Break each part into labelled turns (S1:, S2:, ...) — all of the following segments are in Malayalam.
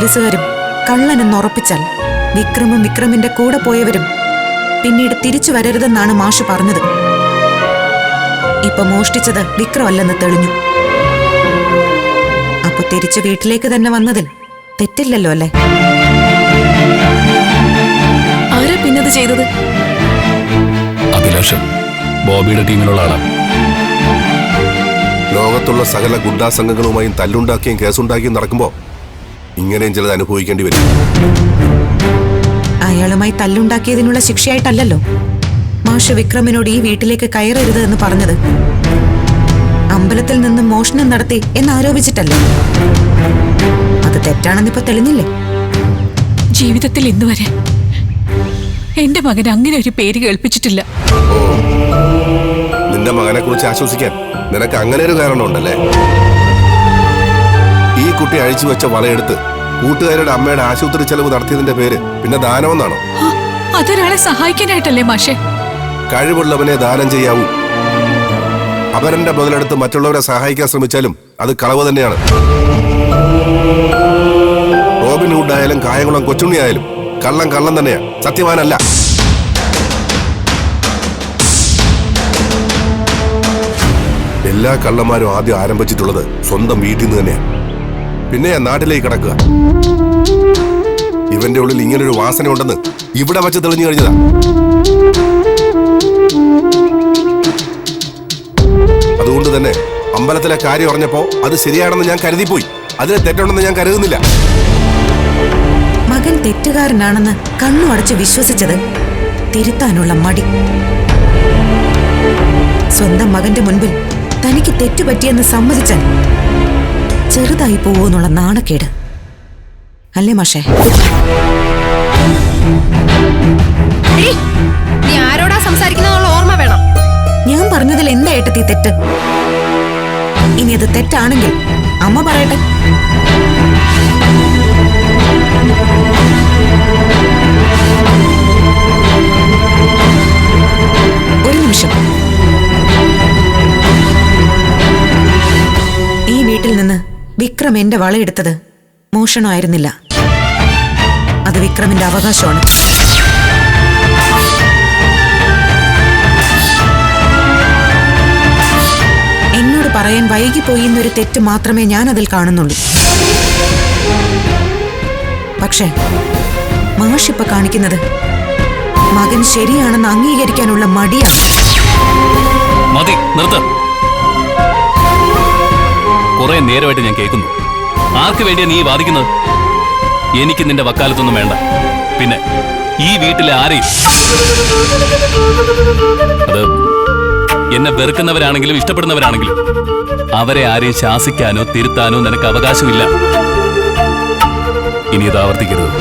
S1: പോലീസുകാരും കള്ളനെന്ന് ഉറപ്പിച്ചാൽ വിക്രമും വിക്രമിന്റെ കൂടെ പോയവരും പിന്നീട് തിരിച്ചു വരരുതെന്നാണ് മാഷ് പറഞ്ഞത്. ഇപ്പൊ മോഷ്ടിച്ചത് വിക്രമല്ലെന്ന് തെളിഞ്ഞു. അപ്പൊ തിരിച്ചു വീട്ടിലേക്ക് തന്നെ വന്നതിൽ തെറ്റില്ലല്ലോ അല്ലേ?
S2: ആരാ പിന്നത് ചെയ്തത്?
S3: അഭിലാഷം ബോബിയുടെ ടീമിലുള്ള ആളാണ്.
S4: ലോകത്തുള്ള സകല ഗുണ്ടാ സംഘങ്ങളുമായും തല്ലുണ്ടാക്കിയും കേസുണ്ടാക്കിയും നടക്കുമ്പോ ഇങ്ങനെയും ചിലത് അനുഭവിക്കേണ്ടി വരും.
S1: അയാളുമായി തല്ലുണ്ടാക്കിയതിനുള്ള ശിക്ഷയായിട്ടല്ലല്ലോ മാഷ് വിക്രമിനോട് ഈ വീട്ടിലേക്ക് കയറരുത് എന്ന് പറഞ്ഞത്. അമ്പലത്തിൽ നിന്നും മോഷണം നടത്തി എന്നാരോപിച്ചിട്ടല്ലേ? അത് തെറ്റാണെന്നിപ്പോ തെളിഞ്ഞില്ലേ?
S2: ജീവിതത്തിൽ ഇന്നുവരെ എന്റെ മകൻ അങ്ങനെ ഒരു പേര് കേൾപ്പിച്ചിട്ടില്ല.
S4: നിന്റെ മകനെ കുറിച്ച് ആശ്വസിക്കാൻ നിനക്ക് അങ്ങനെ ഒരു കാരണമുണ്ടല്ലേ? ഈ കുട്ടി അഴിച്ചു വെച്ച വളയെടുത്ത് കൂട്ടുകാരുടെ അമ്മയുടെ ആശുപത്രി ചെലവ് നടത്തിയതിന്റെ പേര് പിന്നെ ദാനമെന്നാണോ?
S2: അതൊരാളെ സഹായിക്കാനായിട്ടല്ലേ മാഷെ?
S4: കഴിവുള്ളവനെ ദാനം ചെയ്യാവൂ. അവരന്റെ മുതലെടുത്ത് മറ്റുള്ളവരെ സഹായിക്കാൻ ശ്രമിച്ചാലും അത് കളവ് തന്നെയാണ്. റോബിൻ ഹുഡ് ആയാലും കായംകുളം കൊച്ചുണ്ണി ആയാലും കള്ളം കള്ളം തന്നെയാ, സത്യവാനല്ല. എല്ലാ കള്ളന്മാരും ആദ്യം ആരംഭിച്ചിട്ടുള്ളത് സ്വന്തം വീട്ടിൽ നിന്ന് തന്നെയാണ്. പിന്നെ നാട്ടിലേക്ക് കിടക്കുക. ഇവന്റെ ഉള്ളിൽ ഇങ്ങനൊരു വാസന ഉണ്ടെന്ന് ഇവിടെ വച്ച് തെളിഞ്ഞു കഴിഞ്ഞതാ. അതുകൊണ്ട് തന്നെ അമ്പലത്തിലെ കാര്യം അറിഞ്ഞപ്പോ അത് ശരിയാണെന്ന് ഞാൻ കരുതിപ്പോയി. അതിന് തെറ്റുണ്ടെന്ന് ഞാൻ കരുതുന്നില്ല.
S1: മകൻ തെറ്റുകാരനാണെന്ന് കണ്ണുമടച്ച് വിശ്വസിച്ചത് തിരുത്താനുള്ള മടി. സ്വന്തം മകന്റെ മുൻപിൽ തനിക്ക് തെറ്റുപറ്റിയെന്ന് സമ്മതിച്ചാൽ ചെറുതായി പോവൂന്നുള്ള നാണക്കേട് അല്ലേ മാഷേ?
S5: നീ ആരോടാ സംസാരിക്കുന്ന ഓർമ്മ വേണം.
S1: ഞാൻ പറഞ്ഞതിൽ എന്താ ഏട്ടത്തി തെറ്റ്? ഇനി അത് തെറ്റാണെങ്കിൽ അമ്മ പറയട്ടെ. ഒരു നിമിഷം. ഈ വീട്ടിൽ നിന്ന് വിക്രം എന്റെ വളയെടുത്തത് മോഷണമായിരുന്നില്ല. അത് വിക്രമിന്റെ അവകാശമാണ്. എന്നോട് പറയാൻ വൈകിപ്പോയി എന്നൊരു തെറ്റ് മാത്രമേ ഞാൻ അതിൽ കാണുന്നുള്ളൂ. പക്ഷേ മാഷിപ്പ കാണിക്കുന്നത് മകൻ ശരിയാണെന്ന് അംഗീകരിക്കാനുള്ള മടിയാണ്.
S3: മതി, നിർത്ത്. കുറെ നേരമായിട്ട് ഞാൻ കേൾക്കുന്നു. ആർക്ക് വേണ്ടിയാ നീ വാദിക്കുന്നത്? എനിക്ക് നിന്റെ വക്കാലത്തൊന്നും വേണ്ട. പിന്നെ ഈ വീട്ടിലെ ആരെയും, അത് എന്നെ വെറുക്കുന്നവരാണെങ്കിലും ഇഷ്ടപ്പെടുന്നവരാണെങ്കിലും, അവരെ ആരെയും ശാസിക്കാനോ തിരുത്താനോ നിനക്ക് അവകാശമില്ല. ഇനി ഇത് ആവർത്തിക്കരുത്.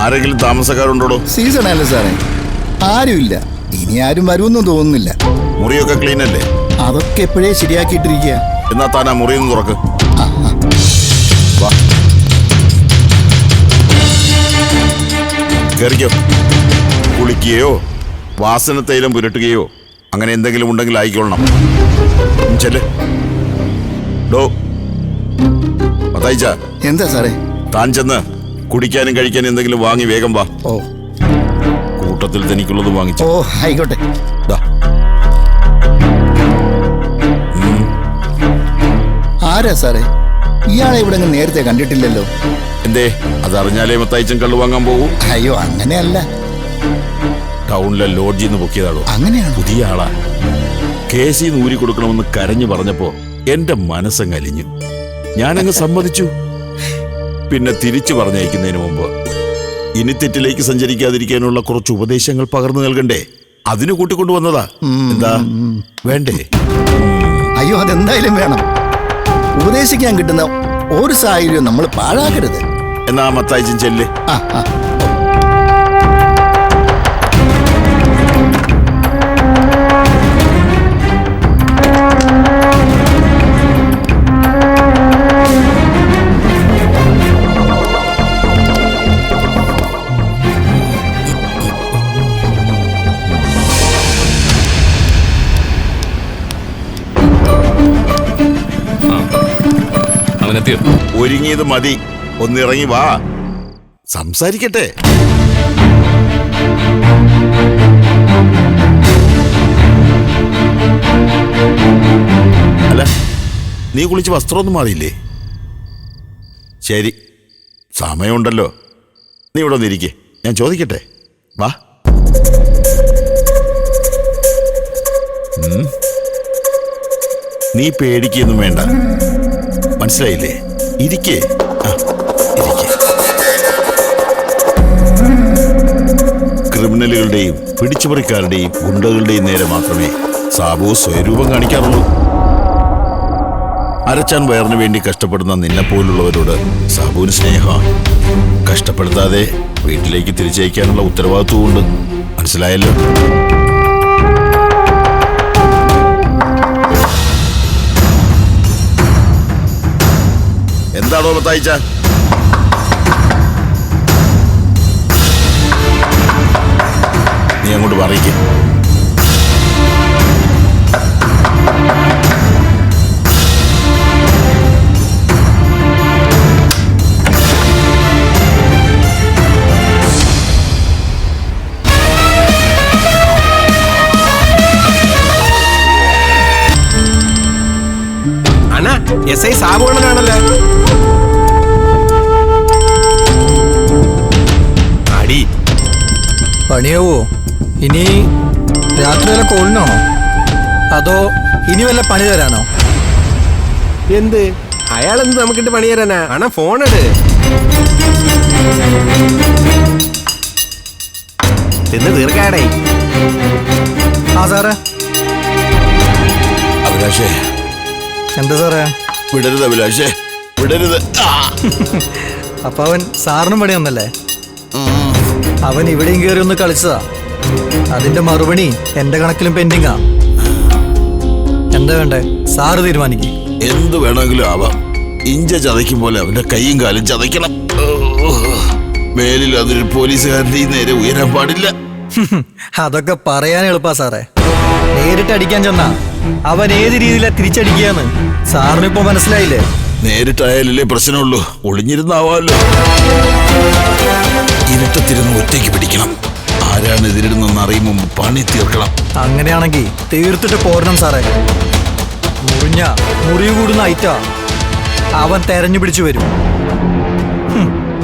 S6: ആരെങ്കിലും താമസക്കാരുണ്ടോ?
S7: സീസൺ അല്ലേ സാറേ, ആരുമില്ല. ഇനി ആരും വരുമെന്നും തോന്നുന്നില്ല.
S6: മുറിയൊക്കെ ക്ലീൻ അല്ലേ?
S7: അതൊക്കെ എപ്പോഴേ ശരിയാക്കിയിട്ടിരിക്കുക.
S6: എന്നാ താൻ ആ മുറിയൊന്ന് തുറക്ക്. കേറിക്കോ. കുളിക്കുകയോ വാസന തൈലം പുരട്ടുകയോ അങ്ങനെ എന്തെങ്കിലും ഉണ്ടെങ്കിൽ ആയിക്കൊള്ളണം. ചെല്ല്. ഡോ മത്തായിച്ച.
S7: എന്താ സാറേ?
S6: താൻ ചെന്ന് കുടിക്കാനും കഴിക്കാനും എന്തെങ്കിലും വാങ്ങി വേഗം വാ.
S7: ഓ,
S6: കൂട്ടത്തിൽ തനിക്കുള്ളത് വാങ്ങിച്ചു.
S7: ഓ ആയിക്കോട്ടെ. ആരാ സാറേ? ഇയാളെ ഇവിടെ നേരത്തെ കണ്ടിട്ടില്ലല്ലോ.
S6: എന്തേ, അതറിഞ്ഞാലേ മത്തായിച്ചൻ കള്ളു വാങ്ങാൻ പോകൂ?
S7: അയ്യോ, അങ്ങനെയല്ല.
S6: ടൗണിലെ ലോഡ്ജിൽ നിന്ന് പൊക്കിയതാണോ?
S7: അങ്ങനെയാണ്.
S6: പുതിയ ആളാ. കേസിന്ന് ഊരി കൊടുക്കണമെന്ന് കരഞ്ഞു പറഞ്ഞപ്പോ എന്റെ മനസ്സങ്ങലിഞ്ഞു. ഞാനങ്ങ് സമ്മതിച്ചു. പിന്നെ തിരിച്ചു പറഞ്ഞയക്കുന്നതിന് മുമ്പ് ഇനി തെറ്റിലേക്ക് സഞ്ചരിക്കാതിരിക്കാനുള്ള കുറച്ച് ഉപദേശങ്ങൾ പകർന്നു നൽകണ്ടേ? അതിന് കൂട്ടിക്കൊണ്ടുവന്നതാ. എന്താ വേണ്ടേ?
S7: അയ്യോ, അതെന്തായാലും വേണം. ഉപദേശിക്കാൻ കിട്ടുന്ന ഒരു സാഹചര്യം നമ്മൾ പാഴാക്കരുത്.
S6: എന്നാ മത്തായിച്ചൻ ചെല്ല്.
S7: ആ ആ
S3: അവനെത്തിയോ?
S6: ഒരുങ്ങിയത് മതി, ഒന്നിറങ്ങി വാ, സംസാരിക്കട്ടെ. അല്ല, നീ കുളിച്ച് വസ്ത്രമൊന്നും മാറിയില്ലേ? ശരി, സമയമുണ്ടല്ലോ. നീ ഇവിടെ ഒന്നിരിക്കെ, ഞാൻ ചോദിക്കട്ടെ. വാ. നീ പേടിക്കൊന്നും വേണ്ട, മനസ്സിലായില്ലേ? ഇരിക്കേ. ഇരിക്കേ. ക്രിമിനലുകളുടെയും പിടിച്ചുപറിക്കാരുടെയും ഗുണ്ടകളുടെയും നേരെ മാത്രമേ സാബു സ്വയരൂപം കാണിക്കാറുള്ളൂ. അരച്ചാൻ വയറിന് വേണ്ടി കഷ്ടപ്പെടുന്ന നിന്നെപ്പോലുള്ളവരോട് സാബുവിന് സ്നേഹമാണ്. കഷ്ടപ്പെടുത്താതെ വീട്ടിലേക്ക് തിരിച്ചയക്കാനുള്ള ഉത്തരവാദിത്വവും ഉണ്ട്. മനസ്സിലായല്ലോ? എന്താണോ മത്തായിച്ച? നീ അങ്ങോട്ട് പറയിക്കേ.
S8: അണ്ണാ, SI സാബുണ്ണനാണല്ലോ. അടി
S9: പണിയാവോ? ഇനി രാത്രി വല്ല കോളിനാണോ, അതോ ഇനി വല്ല പണി തരാനോ?
S8: എന്ത് അയാളെന്ത് നമുക്കിട്ട് പണി തരാനാ? അണ്ണാ ഫോണെട്, തിന്ന് തീർക്കാടേ.
S9: ആ സാറേ.
S6: അഭിലാഷേ.
S9: എന്താ സാറേ?
S6: വിടരുത് അഭിലാഷേ, വിടരുത്.
S9: അപ്പൊ അവൻ സാറിനും പണി വന്നല്ലേ? അവൻ ഇവിടെയും കയറി ഒന്ന് കളിച്ചതാ. അതിന്റെ മറുപടി എന്റെ കണക്കിലും പെൻഡിങ്ങാ. എന്താ വേണ്ടേ? സാറ് തീരുമാനിക്കും.
S6: എന്ത് വേണമെങ്കിലും ആവാം. ഇഞ്ച ചതയ്ക്കും പോലെ അവന്റെ കൈയും കാലും ചതയ്ക്കണം. മേലിൽ അതൊരു പോലീസുകാരന്റെ നേരെ ഉയരാൻ പാടില്ല.
S9: അതൊക്കെ പറയാൻ എളുപ്പാ സാറേ. നേരിട്ട് അടിക്കാൻ ചെന്നാ അവൻ ഏത് രീതിയിലാ തിരിച്ചടിക്കുകയെന്ന് സാറിനിപ്പോ മനസ്സിലായില്ലേ?
S6: നേരിട്ടായാലല്ലേ പ്രശ്നമുള്ളൂ, ഒളിഞ്ഞിരുന്നാവാമല്ലോ. ഇരുട്ടത്തിരുന്ന് ഒറ്റയ്ക്ക് പിടിക്കണം. ആരാണ് എതിരിടുന്നെന്ന് അറിയും മുമ്പ് പണി തീർക്കണം.
S9: അങ്ങനെയാണെങ്കിൽ തീർത്തിട്ട് പോരണം സാറേ. മുറിവ് കൂടുന്ന ഐറ്റാ അവൻ തെരഞ്ഞു പിടിച്ചു വരും.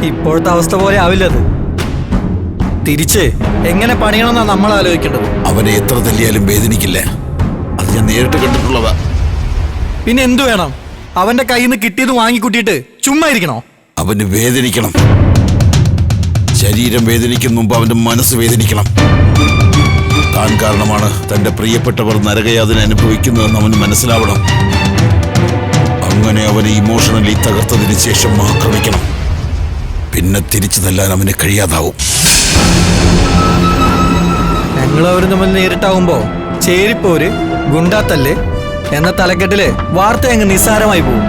S9: ഇപ്പോഴത്തെ അവസ്ഥ പോലെ ആവില്ലത്. തിരിച്ച് എങ്ങനെ പണിയണമെന്നാ നമ്മൾ ആലോചിക്കേണ്ടത്.
S6: അവനെ എത്ര തല്ലിയാലും വേദനിക്കില്ല. അത് ഞാൻ നേരിട്ട് കണ്ടിട്ടുള്ളതാ.
S9: പിന്നെ എന്തു വേണം? അവന്റെ കയ്യിൽ നിന്ന് കിട്ടിയത് വാങ്ങിക്കൂട്ടിയിട്ട് ചുമ്മാ ഇരിക്കണോ?
S6: അവന് വേദനിക്കണം. ശരീരം വേദനിക്കും മുമ്പ് അവന്റെ മനസ്സ് വേദനിക്കണം. താൻ കാരണമാണ് തന്റെ പ്രിയപ്പെട്ടവർ നരകയാതന അനുഭവിക്കുന്നതെന്ന് അവന് മനസ്സിലാവണം. അങ്ങനെ അവനെ ഇമോഷണലി തകർത്തതിന് ശേഷം ആക്രമിക്കണം. പിന്നെ തിരിച്ചു തല്ലാൻ അവന് കഴിയാതാവും.
S9: ഞങ്ങളവരും തമ്മിൽ നേരിട്ടാവുമ്പോ ചേരിപ്പോര്, ഗുണ്ടാത്തല്ല് എന്ന തലക്കെട്ടില് വാർത്ത അങ്ങ് നിസ്സാരമായി പോകും.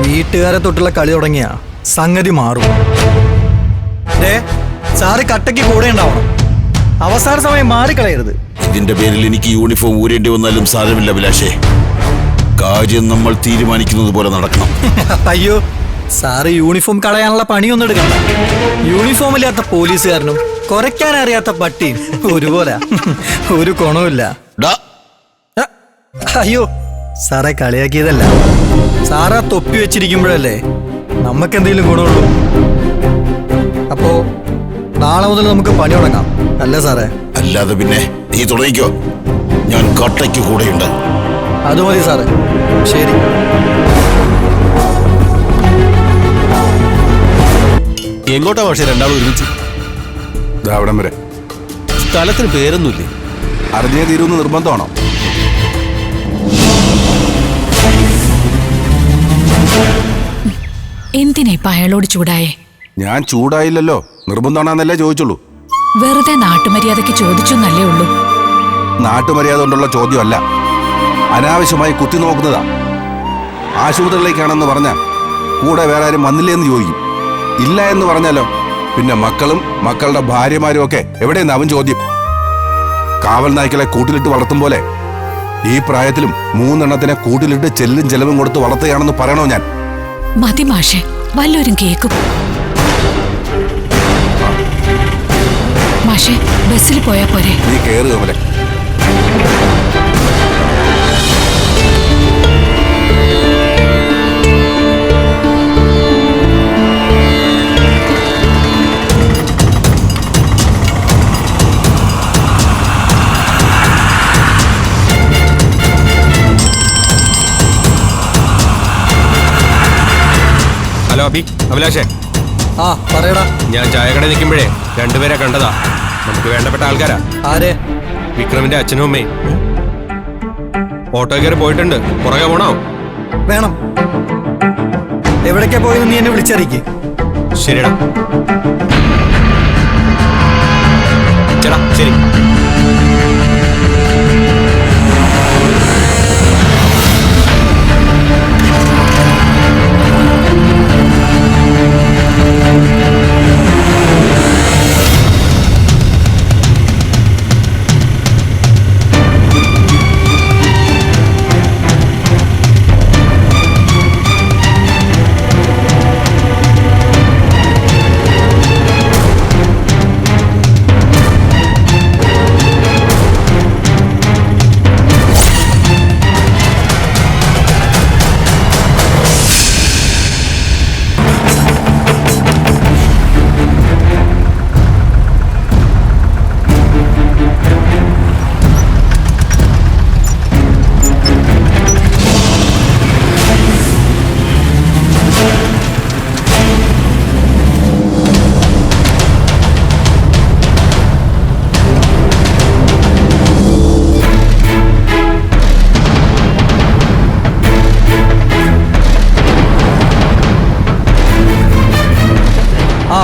S9: വീട്ടുകാരെ തൊട്ടുള്ള കളി തുടങ്ങിയ സംഗതി മാറും. സാറ് കട്ടയ്ക്ക് കൂടെ ഉണ്ടാവണം. അവസാന സമയം മാറിക്കളയരുത്.
S6: ഇതിന്റെ പേരിൽ എനിക്ക് യൂണിഫോം ഊരേണ്ടി വന്നാലും സാരമില്ല അഭിലാഷേ. കാര്യം നമ്മൾ തീരുമാനിക്കുന്നത് പോലെ നടക്കണം.
S9: അയ്യോ, സാറ് യൂണിഫോം കളയാനുള്ള പണിയൊന്നും എടുക്കണ്ട. യൂണിഫോം ഇല്ലാത്ത പോലീസുകാരനും കുറയ്ക്കാൻ അറിയാത്ത പട്ടിയും ഒരുപോലെ. ഒരു ഗുണവുമില്ല. അയ്യോ, സാറെ കളിയാക്കിയതല്ല. സാറാ തൊപ്പി വെച്ചിരിക്കുമ്പോഴല്ലേ നമുക്കെന്തെങ്കിലും ഗുണമുള്ളൂ. അപ്പോ നാളെ മുതൽ നമുക്ക് പണി തുടങ്ങാം, അല്ലേ സാറേ?
S6: അല്ലാതെ പിന്നെ നീ തുടങ്ങിക്കോ, ഞാൻ കട്ടയ്ക്ക് കൂടെയുണ്ട്.
S9: അത് മതി സാറേ. ശരി.
S3: എങ്ങോട്ടാ പക്ഷേ രണ്ടാളും ഒരുമിച്ച്?
S4: ദാ അവിടം വരെ.
S3: സ്ഥലത്തിന് പേരൊന്നുമില്ലേ?
S4: അറിഞ്ഞേ തീരുമെന്ന് നിർബന്ധമാണോ?
S2: എന്തിനാ ഇപ്പൊ അയാളോട് ചൂടായേ?
S4: ഞാൻ ചൂടായില്ലല്ലോ, നിർബന്ധമാണെന്നല്ലേ ചോദിച്ചുള്ളൂ.
S2: വെറുതെ നാട്ടുമര്യാദയ്ക്ക് ചോദിച്ചു എന്നല്ലേ ഉള്ളൂ.
S4: നാട്ടുമര്യാദ കൊണ്ടുള്ള ചോദ്യമല്ല, അനാവശ്യമായി കുത്തി നോക്കുന്നതാ. ആശുപത്രിയിലേക്കാണെന്ന് പറഞ്ഞാൽ കൂടെ വേറെ ആരും വന്നില്ലേ എന്ന് ചോദിക്കും. ഇല്ല എന്ന് പറഞ്ഞാലോ പിന്നെ മക്കളും മക്കളുടെ ഭാര്യമാരും ഒക്കെ എവിടെയെന്ന് അവൻ ചോദ്യം. കാവൽ നായ്ക്കളെ കൂട്ടിലിട്ട് വളർത്തും പോലെ ഈ പ്രായത്തിലും 3 എണ്ണത്തിനെ കൂട്ടിലിട്ട് ചെല്ലും ചെലവും കൊടുത്ത് വളർത്തുകയാണെന്ന് പറയണോ ഞാൻ?
S2: മതി മാഷെ, വല്ലവരും കേക്കും. മാഷെ, ബസ്സിൽ പോയാ പോരെ?
S4: നീ കേറുക പോലെ.
S8: ഹലോ അഭിലാഷേ.
S9: ആ പറയടാ.
S8: ഞാൻ ചായക്കടയിൽ നിൽക്കുമ്പോഴേ രണ്ടുപേരെ കണ്ടതാ. നമുക്ക് വേണ്ടപ്പെട്ട ആൾക്കാരാ.
S9: ആരെ?
S8: വിക്രമിന്റെ അച്ഛനും അമ്മയും. ഓട്ടോ കയറി പോയിട്ടുണ്ട്. പുറകെ പോണോ?
S9: വേണം. എവിടേക്കാ പോയെന്ന് നീ എന്നെ വിളിച്ചറിയിക്ക്.
S8: ശരിടാ. ചേടാ ശരി.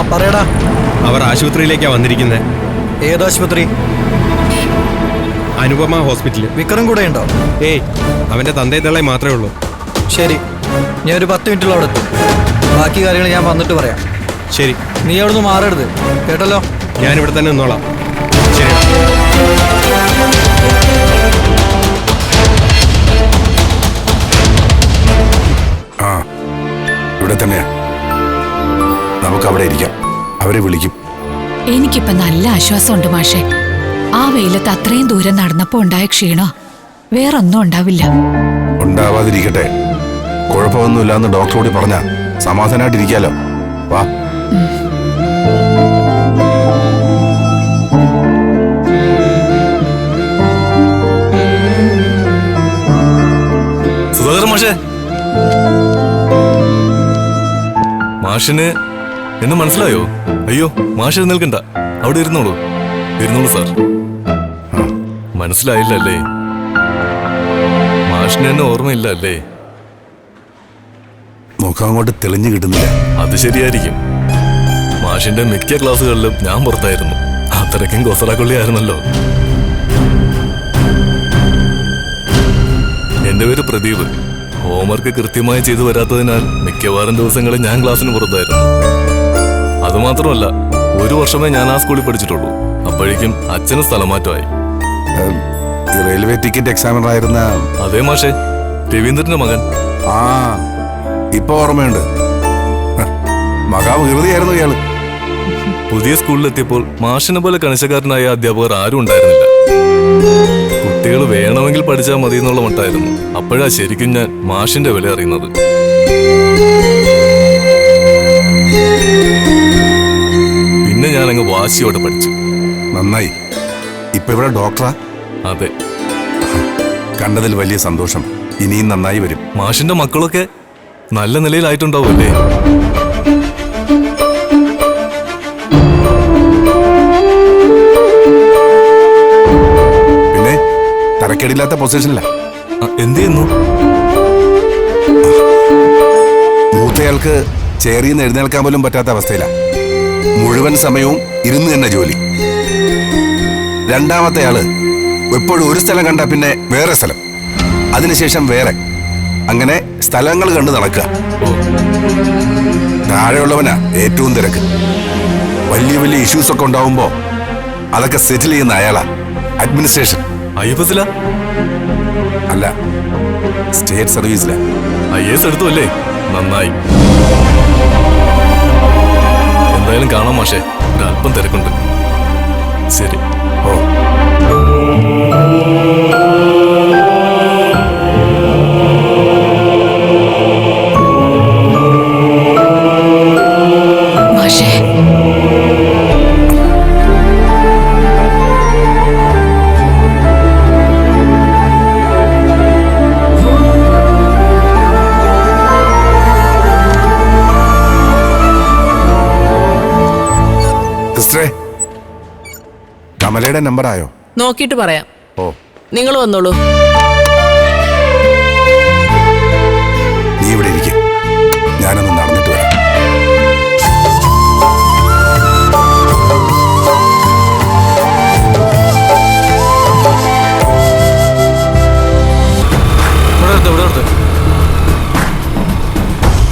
S9: പറയടാ.
S8: അവർ ആശുപത്രിയിലേക്കാ വന്നിരിക്കുന്നത്.
S9: ഏതാശുപത്രി?
S8: അനുപമ ഹോസ്പിറ്റല്.
S9: വിക്രം കൂടെ ഉണ്ടോ?
S8: ഏയ്, അവന്റെ തന്തേ തള്ളേ മാത്രമേ ഉള്ളൂ.
S9: ശരി, ഞാൻ ഒരു 10 മിനിറ്റുള്ള അവിടെ എത്തും. ബാക്കി കാര്യങ്ങൾ ഞാൻ വന്നിട്ട് പറയാം.
S8: ശരി.
S9: നീ അവിടുന്ന് മാറരുത്, കേട്ടല്ലോ?
S8: ഞാനിവിടെ തന്നെ നിന്നോളാം. ശരി.
S4: ആ, ഇവിടെ തന്നെയാ. നമുക്ക് അവിടെ ഇരിക്കാം. അവരെ വിളിക്കും.
S2: എനിക്കിപ്പോ നല്ല ആശ്വാസമുണ്ട് മാഷെ. ആ വെയിലത്ത് അത്രയും ദൂരം നടന്നപ്പോ ഉണ്ടായ ക്ഷീണോ വേറൊന്നും ഉണ്ടാവില്ല.
S4: ഉണ്ടാവാതിരിക്കട്ടെ. കുഴപ്പമൊന്നുമില്ലാന്ന് ഡോക്ടറോട് പറഞ്ഞ സമാധാനമായിട്ടിരിക്കാലോ. വാ.
S3: സുധാകരൻ മാഷേ, മാഷിന് എന്ന് മനസ്സിലായോ? അയ്യോ, മാഷ് എഴുന്നേൽക്കണ്ട, അവിടെ ഇരുന്നോളൂ. ഇരുന്നോളൂ സാർ. മനസ്സിലായില്ലല്ലേ? മാഷിന് എന്നെ ഓർമ്മയില്ല അല്ലേ?
S4: മുഖം അങ്ങോട്ട് തെളിഞ്ഞു കിട്ടുന്നില്ല.
S3: അത് ശരിയായിരിക്കും. മാഷിന്റെ മിക്ക ക്ലാസ്സുകളിലും ഞാൻ പുറത്തായിരുന്നു. അത്രയ്ക്കും കൊസറാക്കൊള്ളിയായിരുന്നല്ലോ. എന്റെ പേര് പ്രദീപ്. ഹോംവർക്ക് കൃത്യമായി ചെയ്തു വരാത്തതിനാൽ മിക്കവാറും ദിവസങ്ങളിൽ ഞാൻ ക്ലാസ്സിന് പുറത്തായിരുന്നു. അതുമാത്രമല്ല, 1 വർഷമേ ഞാൻ ആ സ്കൂളിൽ പഠിച്ചിട്ടുള്ളൂ. അപ്പോഴേക്കും അച്ഛന് സ്ഥലമാറ്റമായി.
S4: റെയിൽവേ ടിക്കറ്റ് എക്സാമിനർ ആയിരുന്ന
S3: അതേ മാഷേ, രവീന്ദ്രന്റെ മകൻ.
S4: ആ, ഇപ്പൊ ഓർമ്മയുണ്ട്. മഹാവികൃതിയായിരുന്നു ഇയാള്.
S3: പുതിയ സ്കൂളിലെത്തിയപ്പോൾ മാഷിനെ പോലെ കണിശക്കാരനായ അധ്യാപകർ ആരും ഉണ്ടായിരുന്നില്ല. കുട്ടികൾ വേണമെങ്കിൽ പഠിച്ചാൽ മതി എന്നുള്ള മട്ടായിരുന്നു. അപ്പോഴാ ശരിക്കും ഞാൻ മാഷിന്റെ വില അറിയുന്നത്. പിന്നെ ഞാൻ അങ്ങ് വാശിയോടെ പഠിച്ചു.
S4: നന്നായി. ഇപ്പൊ ഇവിടെ ഡോക്ടറാ?
S3: അതെ.
S4: കണ്ടതിൽ വലിയ സന്തോഷം. ഇനിയും നന്നായി വരും.
S3: മാഷിന്റെ മക്കളൊക്കെ നല്ല നിലയിലായിട്ടുണ്ടാവുമല്ലേ?
S4: തരക്കേടില്ലാത്ത പൊസിഷനില്ല.
S3: എന്ത് ചെയ്യുന്നു?
S4: മൂത്തയാൾക്ക് ചേറിന്ന് എഴുന്നേൽക്കാൻ പോലും പറ്റാത്ത അവസ്ഥയില. മുഴുവൻ സമയവും ഇരുന്ന് തന്നെ ജോലി. രണ്ടാമത്തെ ആള് എപ്പോഴും ഒരു സ്ഥലം കണ്ട പിന്നെ വേറെ സ്ഥലം, അതിനുശേഷം വേറെ, അങ്ങനെ സ്ഥലങ്ങൾ കണ്ട് നടക്കുക. താഴെയുള്ളവനാ ഏറ്റവും തിരക്ക്. വലിയ വലിയ ഇഷ്യൂസ് ഒക്കെ ഉണ്ടാവുമ്പോ അതൊക്കെ സെറ്റിൽ ചെയ്യുന്ന അയാളാ. അഡ്മിനിസ്ട്രേഷൻ.
S3: IFS
S4: അല്ല, സ്റ്റേറ്റ് സർവീസിലാ.
S3: IAS എടുത്തു അല്ലേ? നന്നായി. എന്തായാലും കാണാം മാഷെ, ഒരല്പം തിരക്കുണ്ട്. ശരി.
S4: ഓ,
S2: മാഷേ,
S4: സിസ്റ്ററെ, കമലയുടെ നമ്പർ ആയോ?
S5: നോക്കിയിട്ട് പറയാം.
S4: ഓ,
S5: നിങ്ങൾ വന്നോളൂ.
S4: നീ ഇവിടെ ഇരിക്കും, ഞാനൊന്ന് നടന്നിട്ട് വരാം.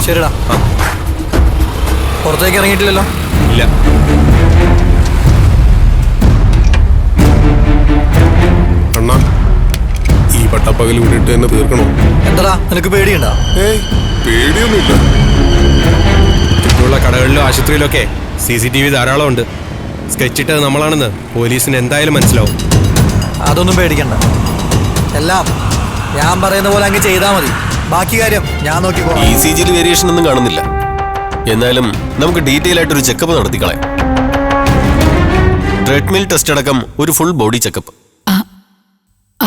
S9: ശരിടാ. പുറത്തേക്ക് ഇറങ്ങിയിട്ടില്ലല്ലോ?
S8: ഇല്ല.
S10: അണ്ണാ, ഈ പട്ടപ്പകൽ വിട്ടിട്ട് തന്നെ തീർക്കണോ?
S9: എന്താടാ, നിനക്ക് പേടിയുണ്ടോ?
S10: പേടിയൊന്നുമില്ല.
S8: ചുറ്റുമുള്ള കടകളിലും ആശുപത്രിയിലൊക്കെ CCTV ധാരാളം ഉണ്ട്. സ്കെച്ച് ഇട്ടത് നമ്മളാണെന്ന് പോലീസിന് എന്തായാലും മനസ്സിലാവും.
S9: അതൊന്നും പേടിക്കണ്ട. എല്ലാം ഞാൻ പറയുന്ന പോലെ അങ്ങ് ചെയ്താൽ മതി. ബാക്കി കാര്യം ഞാൻ നോക്കിക്കോളാം.
S10: ECGയിൽ വേരിയേഷൻ ഒന്നും കാണുന്നില്ല. എന്നാലും നമുക്ക് ഡീറ്റെയിൽ ആയിട്ട് ഒരു ചെക്കപ്പ് നടത്തിക്കളയാം. ട്രെഡ്മിൽ ടെസ്റ്റ് അടക്കം ഒരു ഫുൾ ബോഡി ചെക്കപ്പ്.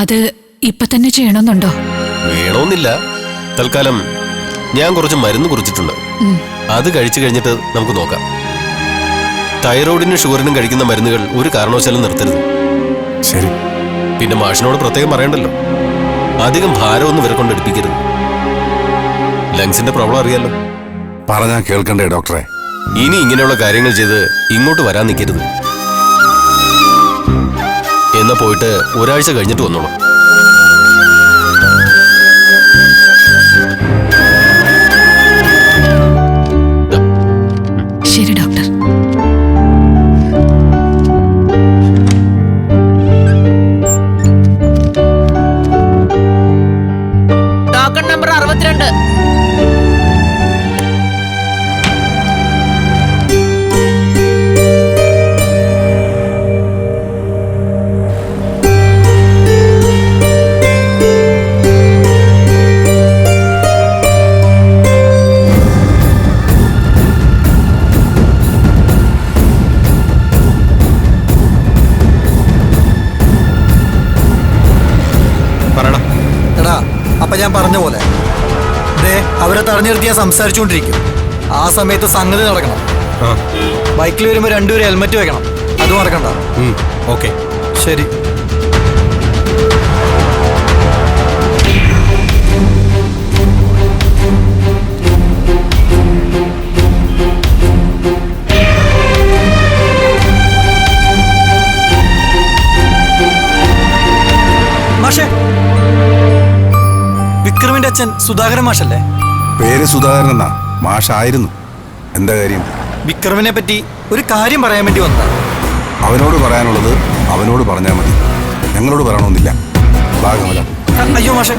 S2: അത് ഇപ്പൊ തന്നെ ചെയ്യണമെന്നുണ്ടോ?
S10: വേണമെന്നില്ല. തൽക്കാലം ഞാൻ കുറച്ച് മരുന്ന് കുറിച്ചിട്ടുണ്ട്. അത് കഴിച്ചു കഴിഞ്ഞിട്ട് നമുക്ക് നോക്കാം. തൈറോയിഡിനും ഷുഗറിനും കഴിക്കുന്ന മരുന്നുകൾ ഒരു കാരണവശാലും നിർത്തരുത്.
S4: ശരി.
S10: പിന്നെ മാഷിനോട് പ്രത്യേകം പറയണ്ടല്ലോ, അധികം ഭാരമൊന്നും ഇവരെ കൊണ്ട് എടുപ്പിക്കരുത്. ലങ്സിന്റെ പ്രോബ്ലം അറിയാലോ.
S4: പറഞ്ഞാ കേൾക്കണ്ടേ ഡോക്ടറെ?
S10: ഇനി ഇങ്ങനെയുള്ള കാര്യങ്ങൾ ചെയ്ത് ഇങ്ങോട്ട് വരാൻ നിൽക്കരുത്. എന്നാ പോയിട്ട് ഒരാഴ്ച കഴിഞ്ഞിട്ട് വന്നോളൂ.
S2: ശരി ഡോക്ടർ.
S5: Token number 62.
S9: അപ്പൊ ഞാൻ പറഞ്ഞ പോലെ അവരെ തടഞ്ഞു നിർത്തി ഞാൻ സംസാരിച്ചുകൊണ്ടിരിക്കും. ആ സമയത്ത് സംഗതി നടക്കണം. ബൈക്കിൽ വരുമ്പോ രണ്ടുപേരും ഹെൽമെറ്റ് വെക്കണം. അത് മറക്കണ്ട.
S8: ഓക്കെ,
S9: ശരി. മാഷേ, വിക്രമിന്റെ അച്ഛൻ സുധാകരൻ മാഷല്ലേ?
S4: പേര് സുധാകരൻ എന്നാ. മാഷായിരുന്നു. എന്താ കാര്യം?
S9: വിക്രമിനെ പറ്റി ഒരു കാര്യം പറയാൻ വേണ്ടി വന്നതാ.
S4: അവനോട് പറയാനുള്ളത് അവനോട് പറഞ്ഞാൽ മതി, ഞങ്ങളോട് പറയണമെന്നില്ല. ഭാഗമല്ല.
S9: അയ്യോ മാഷേ,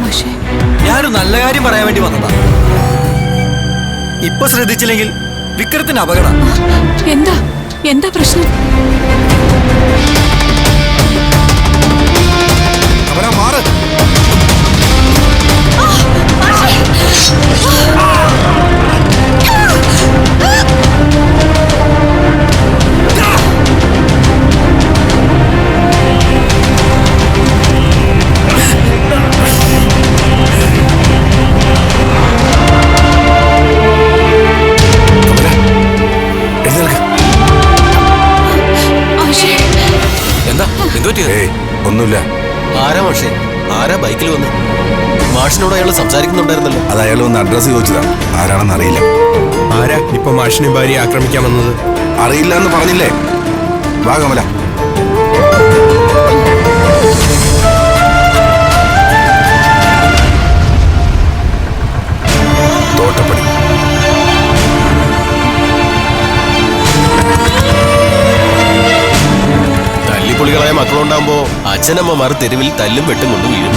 S9: ഞാനൊരു നല്ല കാര്യം പറയാൻ വേണ്ടി വന്നതാ. ഇപ്പൊ ശ്രദ്ധിച്ചില്ലെങ്കിൽ വിക്രത്തിന് അപകടം.
S2: എന്താ എന്താ പ്രശ്നം?
S4: അവനാ മാറ്.
S3: എന്താ? എന്തു പറ്റിയത്?
S4: ഒന്നുമില്ല.
S10: ആരാ മാഷേ? ആരാ ബൈക്കിൽ വന്ന്? മാഷിനോട് അയാൾ സംസാരിക്കുന്നുണ്ടായിരുന്നല്ലോ.
S4: അത് അയാൾ ഒന്ന് അഡ്രസ്സ് ചോദിച്ചതാ, ആരാണെന്ന് അറിയില്ല.
S8: ആരാ ഇപ്പൊ മാഷിനെ ഭാര്യ ആക്രമിക്കാൻ വന്നത്?
S4: അറിയില്ല എന്ന് പറഞ്ഞില്ലേ? വാ കമല. തോട്ടപ്പടി.
S10: തല്ലിപ്പൊളികളായ മക്കളുണ്ടാകുമ്പോ അച്ഛനമ്മമാർ തെരുവിൽ തല്ലും വെട്ടും കൊണ്ട് വീഴും.